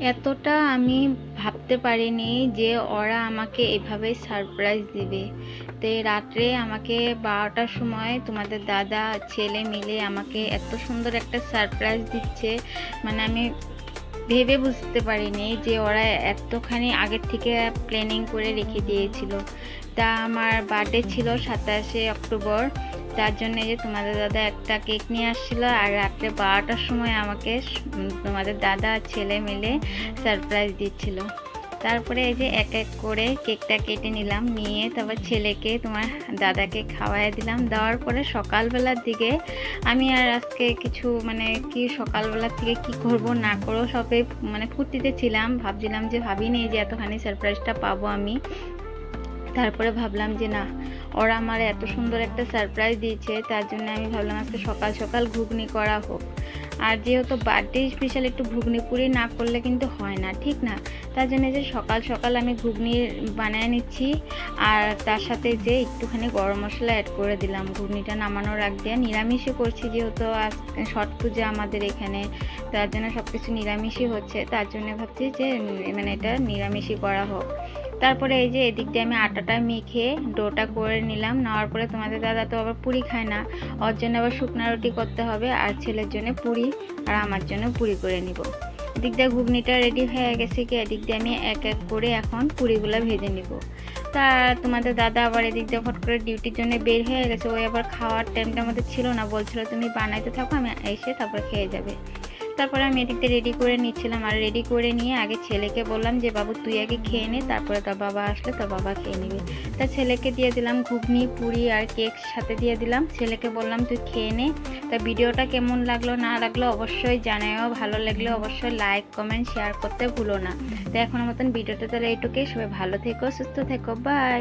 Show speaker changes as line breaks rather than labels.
এতটা আমি ভাবতে পারিনি যে ওরা আমাকে এভাবে সারপ্রাইজ দিবে। তো এই রাত্রে আমাকে 12টার সময় তোমাদের দাদা ছেলে মিলে আমাকে এত সুন্দর একটা সারপ্রাইজ দিচ্ছে, মানে আমি ভেবে বুঝতে পারিনি যে ওরা এতখানি আগের থেকে প্ল্যানিং করে রেখে দিয়েছিল। তা আমার বার্থডে ছিল 27শে অক্টোবর, তার জন্য যে তোমাদের দাদা একটা কেক নিয়ে আসছিল, আর রাত্রে 12টার সময় আমাকে তোমাদের দাদা আর ছেলে মিলে সারপ্রাইজ দিচ্ছিল। তারপরে এই যে এক এক করে কেকটা কেটে নিলাম, নিয়ে তারপর ছেলেকে তোমার দাদাকে খাওয়াই দিলাম। দেওয়ার পরে সকালবেলার দিকে আমি আর আজকে কিছু মানে কি সকালবেলার থেকে কি করব না করবো সবে মানে ফুর্তিতে ছিলাম, ভাবছিলাম যে ভাবিনি যে এতখানি সারপ্রাইজটা পাবো আমি। তারপরে ভাবলাম যে না, ওরা আমার এত সুন্দর একটা সারপ্রাইজ দিয়েছে, তার জন্য আমি ভাবলাম আজকে সকাল সকাল ঘুগনি করা হোক। আর যেহেতু বার্থডে স্পেশাল, একটু ঘুগনি পুরি না করলে কিন্তু হয় না, ঠিক না? তার জন্য যে সকাল সকাল আমি ঘুগনি বানিয়ে নিচ্ছি, আর তার সাথে যে একটুখানি গরম মশলা অ্যাড করে দিলাম ঘুগনিটা নামানোর আগ দিয়ে। নিরামিষই করছি যেহেতু আজ ছট পূজা আমাদের এখানে, তার জন্য সব কিছু নিরামিষই হচ্ছে, তার জন্য ভাবছি যে মানে এটা নিরামিষই করা হোক। তারপরে এই যে এদিক দিয়ে আমি আটাটা মেখে ডোটা করে নিলাম। নেওয়ার পরে তোমাদের দাদা তো আবার পুরি খায় না, ওর জন্য আবার শুকনো রুটি করতে হবে, আর ছেলের জন্য পুরি আর আমার জন্য পুরি করে নিব। এদিক দিয়ে ঘুগনিটা রেডি হয়ে গেছে, কি এদিক দিয়ে আমি এক এক করে এখন পুরিগুলো ভেজে নিব। তা তোমাদের দাদা আবার এদিক দিয়ে ফট করে ডিউটির জন্য বের হয়ে গেছে, ওই আবার খাওয়ার টাইমটা আমাদের ছিল না, বলছিল তুমি বানাইতে থাকো, আমি এসে তারপর খেয়ে যাবে। তারপরে আমি এদিকটা রেডি করে নিচ্ছিলাম, আর রেডি করে নিয়ে আগে ছেলেকে বললাম যে বাবু তুই আগে খেয়ে নে, তারপরে তোর বাবা আসলে তোর বাবা খেয়ে নেবে। তা ছেলেকে দিয়ে দিলাম ঘুগনি পুরি আর কেক সাথে দিয়ে দিলাম, ছেলেকে বললাম তুই খেয়ে নে। তা ভিডিওটা কেমন লাগলো না লাগলো অবশ্যই জানাও, ভালো লাগলে অবশ্যই লাইক কমেন্ট শেয়ার করতে ভুলো না। তো এখনের মতন ভিডিওটা তাহলে এইটুকুই, সবাই ভালো থেকো সুস্থ থেকো, বাই।